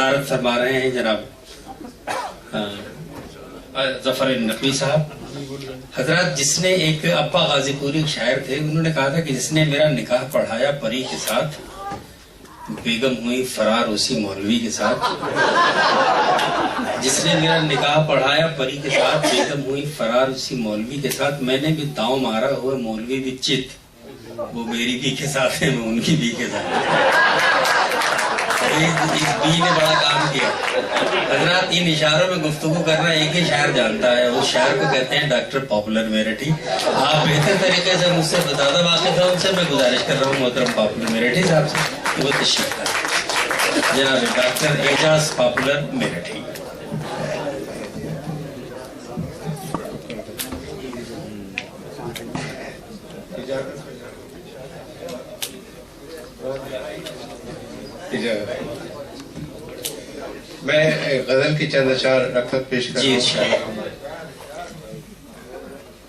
सदारत फरमा रहे हैं जनाब जफर नकवी साहब। हजरत, जिसने एक अब्बा गाजीपुरी शायर थे, उन्होंने कहा था कि जिसने मेरा निकाह पढ़ाया परी के साथ, बेगम हुई फरार उसी मौलवी के साथ। जिसने मेरा निकाह पढ़ाया परी के साथ, बेगम हुई फरार उसी मौलवी के साथ। मैंने भी दांव मारा हुआ, मौलवी भी चित, वो मेरी भी के साथ है, मैं उनकी भी के साथ। इस बी ने बड़ा काम किया। हजरत, इन इशारों में गुफ्तगू करना एक ही शायर जानता है, उस शायर को कहते हैं डॉक्टर पॉपुलर मेरठी। आप बेहतर तरीके से मुझसे ज्यादा वाकिफ है उनसे। मैं गुजारिश कर रहा हूँ मोहतरम पॉपुलर मेरठी साहब से कि वो तशरीफ लाएं। जनाब डॉक्टर एजाज पॉपुलर मेरठी। मैं गजल की चंद अशार रखत पेश कर रहा हूँ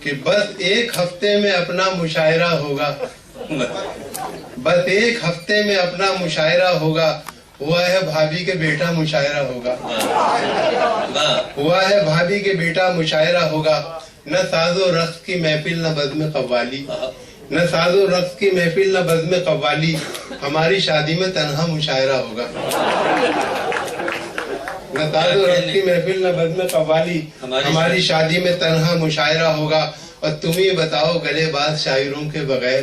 कि बस एक हफ्ते में अपना मुशायरा होगा, बस एक हफ्ते में अपना मुशायरा होगा। हुआ है भाभी के बेटा मुशायरा होगा, हुआ है भाभी के बेटा मुशायरा होगा। न साजो रक्स की महफिल न बज़्म कव्वाली, न साजो रक्स की महफिल न बज़्म कव्वाली। हमारी शादी में तन्हा मुशायरा होगा। न साजो रक्स की महफिल न बज़्म कव्वाली, हमारी शादी में तन्हा मुशायरा होगा। और तुम ही बताओ गलेबाज शायरों के बगैर,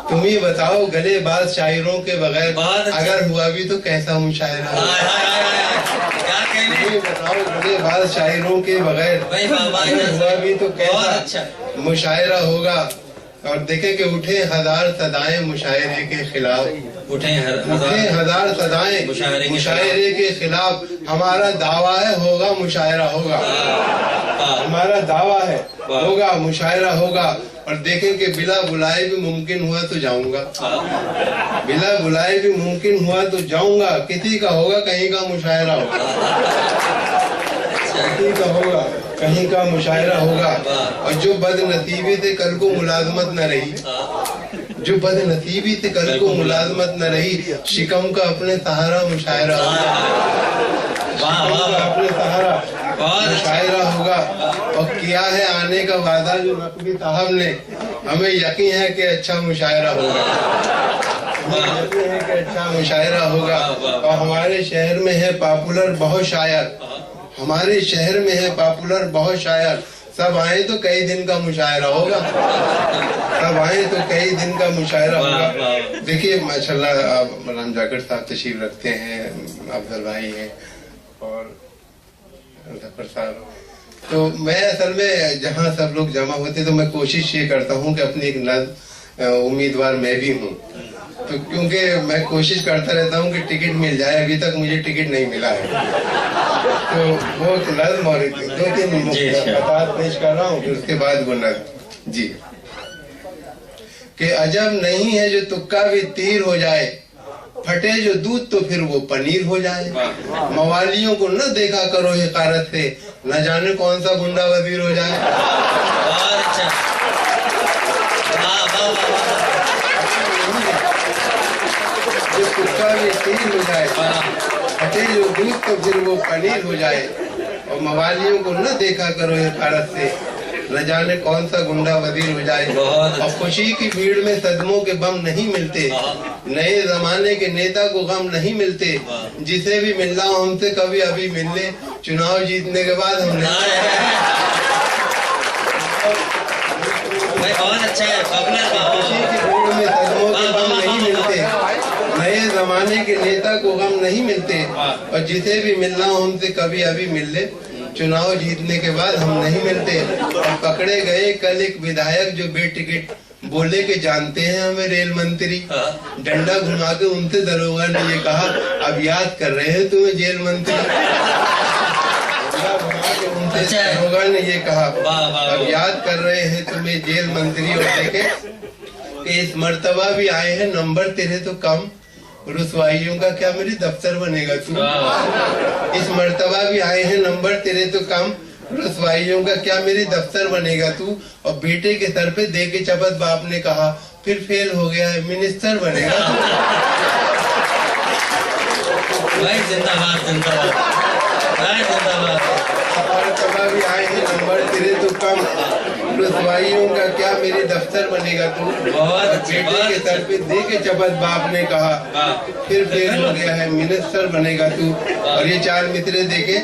तुम ही बताओ गलेबाज शायरों के बगैर, अगर हुआ भी तो कैसा मुशायरा होगा। तुम ही बताओ गलेबाज शायरों के बगैर, अगर हुआ भी तो कैसा मुशायरा होगा। और देखें कि उठे हजार सदाएं मुशायरे के खिलाफ, उठे हजार सदाएं मुशायरे के खिलाफ। हमारा दावा है होगा मुशायरा होगा, हमारा दावा है होगा मुशायरा होगा। और देखें कि बिला बुलाए भी मुमकिन हुआ तो जाऊंगा, बिला बुलाए भी मुमकिन हुआ तो जाऊंगा। किसी का होगा कहीं का मुशायरा होगा, किसी का होगा कहीं का मुशायरा होगा। और जो बदनसीबी से कल को मुलाजमत न रही, जो बदनसीबी से कल को मुलाजमत न रही, शिकम का अपने सहारा मुशायरा होगा, अपने सहारा मुशायरा होगा। और किया है आने का वादा जो नकवी साहब ने, हमें यकीन है कि अच्छा मुशायरा होगा, हमें यकीन है कि अच्छा मुशायरा होगा। और हमारे शहर में है पॉपुलर बहुत शायर, हमारे शहर में है पॉपुलर बहुत शायर। सब आए तो कई दिन का मुशायरा होगा, सब आए तो कई दिन का मुशायरा होगा। देखिए माशाल्लाह राम जाकर साहब तशरीफ रखते हैं, अफजल भाई हैं और जफर साहब। तो मैं असल में जहाँ सब लोग जमा होते तो मैं कोशिश ये करता हूँ कि अपनी एक नज़्म उम्मीदवार मैं भी हूँ। तो क्योंकि मैं कोशिश करता रहता हूँ कि टिकट मिल जाए, अभी तक मुझे टिकट नहीं मिला है। तो वो नज़्म और 2-3 बात पेश कर रहा हूँ, फिर उसके बाद वो नज़्म जी कि अजब नहीं है जो तुक्का भी तीर हो जाए, फटे जो दूध तो फिर वो पनीर हो जाए। मवालियों को न देखा करो हिकारत से, न जाने कौन सा गुंडा वजीर हो जाए। जो तुक्का भी तीर हो जाए, फटे जो दूध तो फिर वो पनीर हो जाए। और मवालियों को न देखा करो हिकारत से, न जाने कौन सा गुंडा वजीर हो जाए। और खुशी की भीड़ में सदमों के बम नहीं मिलते, नए जमाने के नेता को गम नहीं मिलते। जिसे भी मिलना हो हमसे कभी अभी मिल ले, चुनाव जीतने के बाद हम खुशी की भीड़ में सदमों के बम नहीं मिलते, नए जमाने के नेता को गम नहीं मिलते। और जिसे भी मिलना हो हमसे कभी अभी मिल ले, चुनाव जीतने के बाद हम नहीं मिलते। और पकड़े गए कल एक विधायक जो बेटिकट बोले के जानते हैं हमें रेल मंत्री। डंडा घुमा के उनसे दरोगा ने ये कहा अब याद कर रहे हैं तुम्हें जेल मंत्री। डंडा घुमा के उनसे दरोगा ने ये कहा अब याद कर रहे हैं तुम्हें जेल मंत्री। और देखे कि इस मर्तबा भी आए हैं नंबर तेरे तो कम, रुसवाइयों का क्या मेरी दफ्तर बनेगा तू। इस मर्तबा भी आए हैं नंबर तेरे तो कम, रुसवाइयों का क्या मेरी दफ्तर बनेगा तू। और बेटे के सर पे दे के चपत बाप ने कहा फिर फेल हो गया है मिनिस्टर बनेगा तू। भाई जिंदाबाद जिंदाबाद भाई जिंदाबाद। और कभी आए हैं नंबर तेरे तो कम, रुसवाइयों का क्या मेरे दफ्तर बनेगा तू। बहुत अच्छे, बेटे के सर पे दे के चबत बाप ने कहा, फिर फेल हो गया है मिनिस्टर बनेगा तू। और ये चार मित्र देखे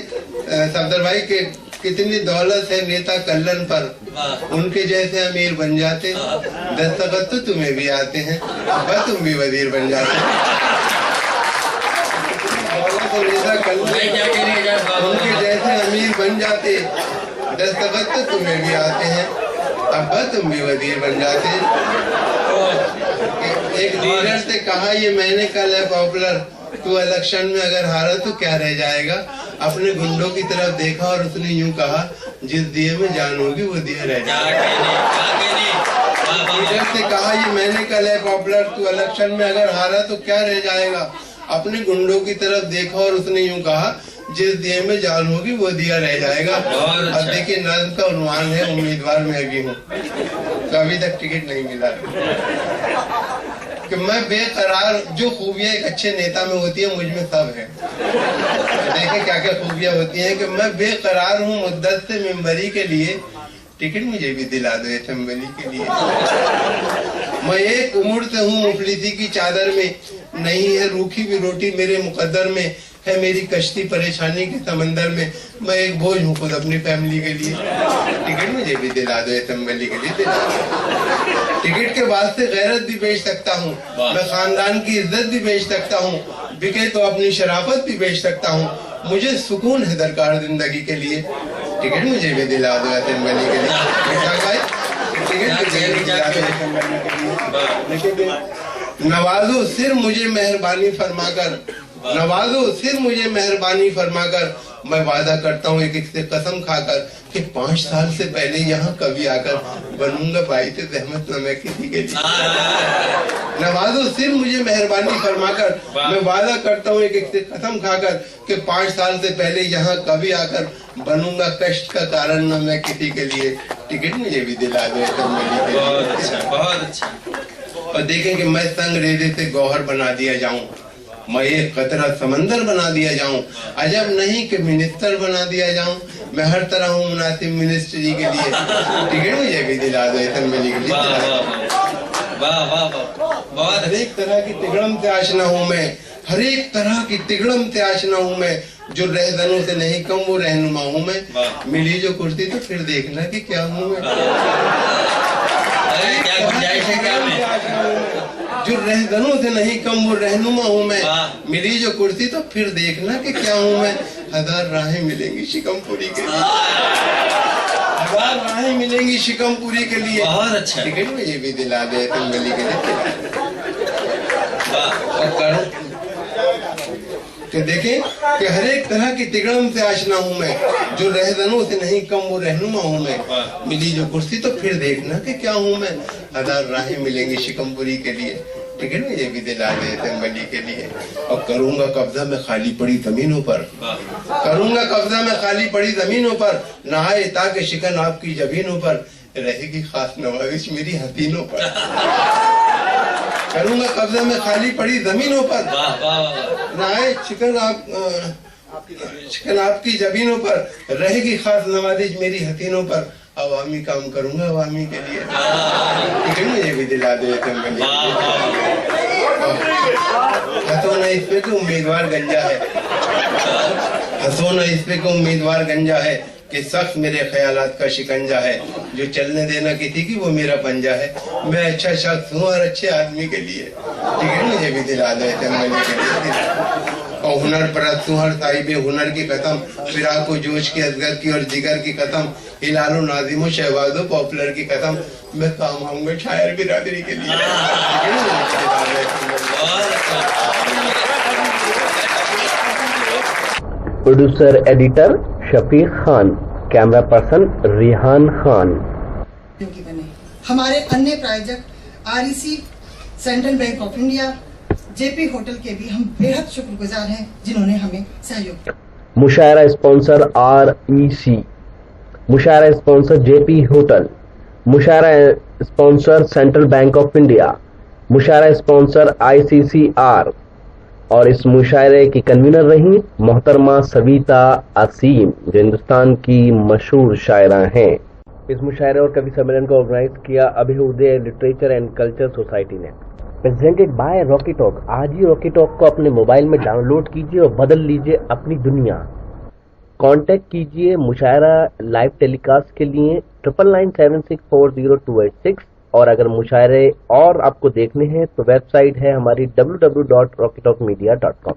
सफदर भाई के कितनी दौलत है नेता कल्लन पर, उनके जैसे अमीर बन जाते, दस्तखत तो तुम्हें भी आते हैं, बस तुम भी वजीर बन जाते। दौलत है नेता कल्लन, उनके जैसे अमीर बन जाते, दस्तखत तो तुम्हें भी आते हैं, अब बस तुम भी वजीर बन जाते। एक लीडर से कहा ये मैंने कल है पॉपुलर, तू इलेक्शन में अगर हारा तो क्या रह जाएगा। अपने गुंडों की तरफ देखा और उसने यूं कहा, जिस दिए में जान होगी वो दिया रह जाएगा। लीडर से कहा ये मैंने कल है पॉपुलर, तू इलेक्शन में अगर हारा तो क्या रह जाएगा। अपने गुंडों की तरफ देखा और उसने यूं कहा, जिस दिए में जान होगी वो दिया रह जाएगा। अब देखिए नज्म का उन्वान है, उम्मीदवार मैं भी हूँ, तो अभी तक टिकट नहीं मिला कि मैं बेकरार। जो खूबियाँ एक अच्छे नेता में होती है मुझ में सब है। देखिए क्या क्या खूबियाँ होती हैं कि मैं बेकरार हूँ मुद्दत से मेंबरी के लिए, टिकट मुझे भी दिला दो असेंबली के लिए। मैं एक उम्र से हूँ मुफलिसी की चादर में, नहीं है रूखी भी रोटी मेरे मुकद्दर में, है मेरी कश्ती परेशानी के समंदर में, मैं एक बोझ हूँ खुद अपनी फैमिली के लिए, टिकट मुझे भी दिला दो असेंबली के लिए दिला दो। टिकट के बाद से गैरत भी बेच सकता हूँ, मैं खानदान की इज्जत भी बेच सकता हूँ, बिके तो अपनी शराफत भी बेच सकता हूँ, मुझे सुकून है दरकार जिंदगी के लिए, टिकट मुझे भी दिला दो असेंबली के लिए। भाई टिकट मुझे भी दिला दो असेंबली के लिए। नवाजो सिर मुझे मेहरबानी फरमाकर, नवाजो सिर मुझे मेहरबानी फरमाकर, मैं वादा करता हूँ एक एक से कसम खाकर कि 5 साल से पहले यहाँ कभी आकर बनूंगा भाई से जहमत न मैं किसी के लिए। नवाजो सिर मुझे मेहरबानी फरमाकर, मैं वादा करता हूँ एक एक से कसम खाकर कि 5 साल से पहले यहाँ कभी आकर बनूंगा कष्ट का कारण न मैं किसी के लिए, टिकट मुझे भी दिला दो असेंबली के लिए। बहुत अच्छा। और देखें कि मैं संग रेजे से गौहर बना दिया जाऊं, मैं एक कतरा समंदर बना दिया जाऊं, अजब नहीं कि मिनिस्टर बना दिया जाऊं, मैं हर तरह हूँ मुनासिब मिनिस्ट्री के लिए, टिकट मुझे भी दिला दो असेंबली के लिए। हर एक तरह की तिगड़म से आशना हूँ मैं, हर एक तरह की तिगड़म से आशना हूँ मैं, जो रहजनों से नहीं कम वो रहनुमा हूँ मैं, मिली जो कुर्सी तो फिर देखना कि क्या हूँ मैं। जो रहजनों से नहीं कम वो रहनुमा हूँ मैं, मिली जो कुर्सी तो फिर देखना कि क्या हूँ मैं। 1000 राहें मिलेंगी शिकमपुरी के लिए, 1000 राहें मिलेंगी शिकमपुरी के लिए। बहुत अच्छा। टिकट मुझे भी दिला दे असेंबली के लिए। तो देखें कि हर एक तरह की तिगड़म से आशना हूँ मैं, जो रहजनों से नहीं कम वो रहनुमा हूँ मैं, मिली जो कुर्सी तो फिर देखना कि क्या हूँ मैं। 1000 राहें मिलेंगी शिकमपुरी के लिए, टिकट मुझे भी दिला दे असेंबली के लिए। और करूंगा कब्जा में खाली पड़ी जमीनों पर, करूंगा कब्जा में खाली पड़ी जमीनों पर, नहाए ताकि शिकन आपकी जबीनों पर, रहेगी खास नवाजिश मेरी हसीनों पर। करूंगा कब्जा में खाली पड़ी जमीनों पर, नहाए शिकन आपकी जबीनों पर, रहेगी खास नवाजिश मेरी हसीनों पर। अवामी काम करूंगा अवामी के लिए, टिकट मुझे भी दिला दे असेंबली। हंसो न इस पे कि उम्मीदवार गंजा है, हंसो न इस पे कि उम्मीदवार गंजा है, कि सख्त मेरे ख्यालात का शिकंजा है, जो चलने देना किसी की वो मेरा पंजा है। मैं अच्छा शख्स हूँ और अच्छे आदमी के लिए, टिकट मुझे भी दिला दे असेंबली के लिए। और हुनर परस्त हूँ हर साहिब हुनर की कसम, फिराक को जोश की असगर की और जिगर की कसम, हिलालो नाजिमो शहबाजो पॉपुलर की कसम, मैं काम आऊंगा शायर बिरादरी के लिए। Producer editor Shafiq Khan, camera person Rihan Khan. हमारे अन्य प्रायोजक REC, Central Bank of India, JP hotel के भी हम बेहद शुक्रगुजार हैं जिन्होंने हमें सहयोग किया। मुशायरा स्पॉन्सर REC, मुशायरा स्पॉन्सर JP होटल, मुशायरा sponsor Central Bank of India, मुशायरा स्पॉन्सर ICCR, और इस मुशायरे की कन्वीनर रही मोहतरमा सविता असीम, जो हिंदुस्तान की मशहूर शायरा हैं। इस मुशायरे और कवि सम्मेलन को ऑर्गेनाइज किया Abhyuday literature and culture society ने, प्रेजेंटेड बाय रॉकी टॉक। आज ही रॉकी टॉक को अपने मोबाइल में डाउनलोड कीजिए और बदल लीजिए अपनी दुनिया। कांटेक्ट कीजिए मुशायरा लाइव टेलीकास्ट के लिए 9997640286, और अगर मुशायरे और आपको देखने हैं तो वेबसाइट है हमारी www.rockytalkmedia.com।